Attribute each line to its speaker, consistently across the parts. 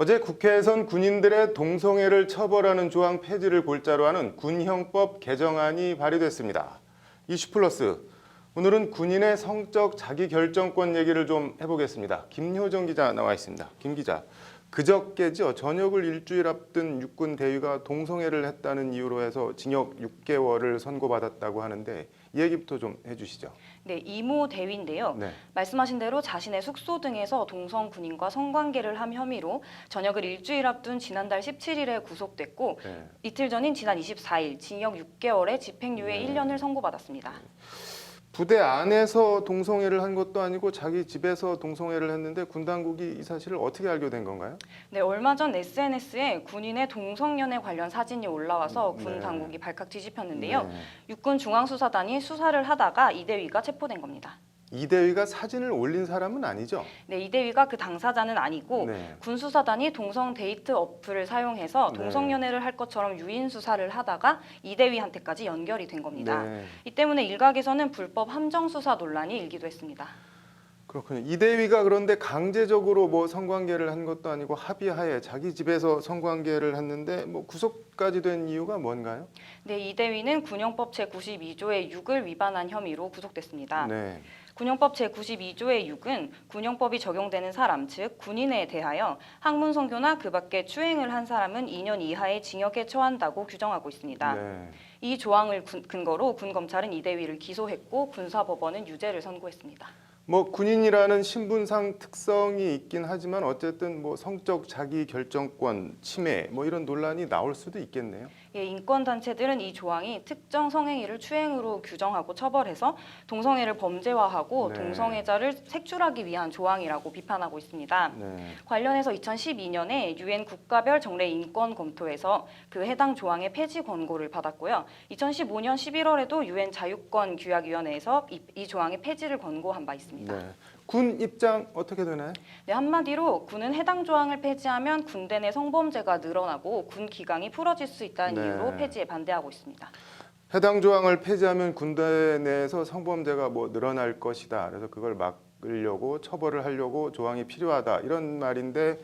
Speaker 1: 어제 국회에선 군인들의 동성애를 처벌하는 조항 폐지를 골자로 하는 군형법 개정안이 발의됐습니다. 이슈플러스, 오늘은 군인의 성적 자기결정권 얘기를 좀 해보겠습니다. 김효정 기자 나와 있습니다. 김 기자, 그저께죠. 전역을 일주일 앞둔 육군 대위가 동성애를 했다는 이유로 해서 징역 6개월을 선고받았다고 하는데 이 얘기부터 좀 해주시죠.
Speaker 2: 네, 이모 대위인데요.
Speaker 1: 네.
Speaker 2: 말씀하신 대로 자신의 숙소 등에서 동성 군인과 성관계를 한 혐의로 전역을 일주일 앞둔 지난달 17일에 구속됐고
Speaker 1: 네.
Speaker 2: 이틀 전인 지난 24일 징역 6개월에 집행유예 1년을 선고받았습니다.
Speaker 1: 부대 안에서 동성애를 한 것도 아니고 자기 집에서 동성애를 했는데 군 당국이 이 사실을 어떻게 알게 된 건가요?
Speaker 2: 네, 얼마 전 SNS에 군인의 동성연애 관련 사진이 올라와서 군
Speaker 1: 네.
Speaker 2: 당국이 발칵 뒤집혔는데요.
Speaker 1: 네.
Speaker 2: 육군 중앙수사단이 수사를 하다가 이 대위가 체포된 겁니다.
Speaker 1: 이 대위가 사진을 올린 사람은 아니죠?
Speaker 2: 네, 이 대위가 그 당사자는 아니고
Speaker 1: 네.
Speaker 2: 군수사단이 동성 데이트 어플을 사용해서 동성연애를 할 것처럼 유인 수사를 하다가 이 대위한테까지 연결이 된 겁니다.
Speaker 1: 네.
Speaker 2: 이 때문에 일각에서는 불법 함정 수사 논란이 일기도 했습니다.
Speaker 1: 그렇군요. 이 대위가 그런데 강제적으로 뭐 성관계를 한 것도 아니고 합의하에 자기 집에서 성관계를 했는데 뭐 구속까지 된 이유가 뭔가요?
Speaker 2: 네, 이 대위는 군형법 제92조의 6을 위반한 혐의로 구속됐습니다.
Speaker 1: 네.
Speaker 2: 군형법 제92조의 6은 군형법이 적용되는 사람, 즉 군인에 대하여 학문성교나 그 밖에 추행을 한 사람은 2년 이하의 징역에 처한다고 규정하고 있습니다.
Speaker 1: 네.
Speaker 2: 이 조항을 근거로 군검찰은 이 대위를 기소했고 군사법원은 유죄를 선고했습니다.
Speaker 1: 뭐 군인이라는 신분상 특성이 있긴 하지만 어쨌든 뭐 성적 자기 결정권 침해 뭐 이런 논란이 나올 수도 있겠네요.
Speaker 2: 예, 인권단체들은 이 조항이 특정 성행위를 추행으로 규정하고 처벌해서 동성애를 범죄화하고
Speaker 1: 네.
Speaker 2: 동성애자를 색출하기 위한 조항이라고 비판하고 있습니다.
Speaker 1: 네.
Speaker 2: 관련해서 2012년에 유엔 국가별 정례 인권 검토에서 그 해당 조항의 폐지 권고를 받았고요. 2015년 11월에도 유엔 자유권 규약위원회에서 이 조항의 폐지를 권고한 바 있습니다.
Speaker 1: 네. 군 입장 어떻게 되나요?
Speaker 2: 네, 한마디로 군은 해당 조항을 폐지하면 군대 내 성범죄가 늘어나고 군 기강이 풀어질 수 있다는
Speaker 1: 네.
Speaker 2: 이유로 폐지에 반대하고 있습니다.
Speaker 1: 해당 조항을 폐지하면 군대 내에서 성범죄가 뭐 늘어날 것이다. 그래서 그걸 막으려고 처벌을 하려고 조항이 필요하다. 이런 말인데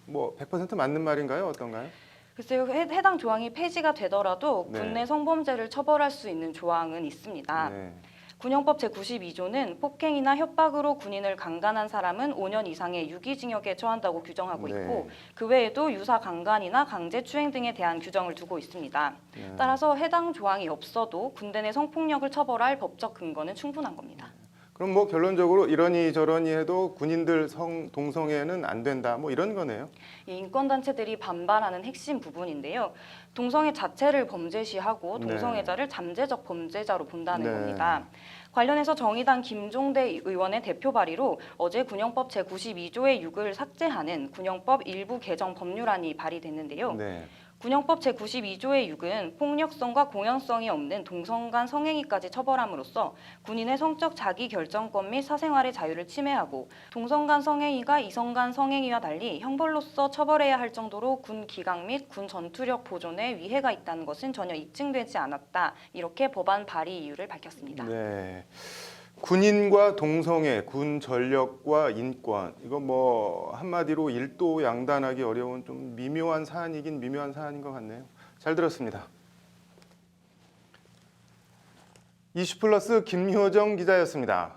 Speaker 1: 뭐 100% 맞는 말인가요? 어떤가요?
Speaker 2: 글쎄요, 해당 조항이 폐지가 되더라도
Speaker 1: 네.
Speaker 2: 군 내 성범죄를 처벌할 수 있는 조항은 있습니다.
Speaker 1: 네.
Speaker 2: 군형법 제92조는 폭행이나 협박으로 군인을 강간한 사람은 5년 이상의 유기징역에 처한다고 규정하고 있고
Speaker 1: 네.
Speaker 2: 그 외에도 유사 강간이나 강제추행 등에 대한 규정을 두고 있습니다.
Speaker 1: 네.
Speaker 2: 따라서 해당 조항이 없어도 군대 내 성폭력을 처벌할 법적 근거는 충분한 겁니다.
Speaker 1: 그럼 뭐 결론적으로 이러니 저러니 해도 군인들 동성애는 안 된다. 뭐 이런 거네요.
Speaker 2: 이 인권단체들이 반발하는 핵심 부분인데요. 동성애 자체를 범죄시하고 동성애자를 잠재적 범죄자로 본다는
Speaker 1: 네.
Speaker 2: 겁니다. 관련해서 정의당 김종대 의원의 대표 발의로 어제 군형법 제92조의 6을 삭제하는 군형법 일부 개정 법률안이 발의됐는데요.
Speaker 1: 네.
Speaker 2: 군형법 제92조의 6은 폭력성과 공연성이 없는 동성 간 성행위까지 처벌함으로써 군인의 성적 자기결정권 및 사생활의 자유를 침해하고 동성 간 성행위가 이성 간 성행위와 달리 형벌로서 처벌해야 할 정도로 군 기강 및 군 전투력 보존에 위해가 있다는 것은 전혀 입증되지 않았다. 이렇게 법안 발의 이유를 밝혔습니다.
Speaker 1: 네. 군인과 동성애, 군 전력과 인권 이거 뭐 한마디로 일도양단하기 어려운 좀 미묘한 사안이긴 미묘한 사안인 것 같네요. 잘 들었습니다. 이슈플러스 김효정 기자였습니다.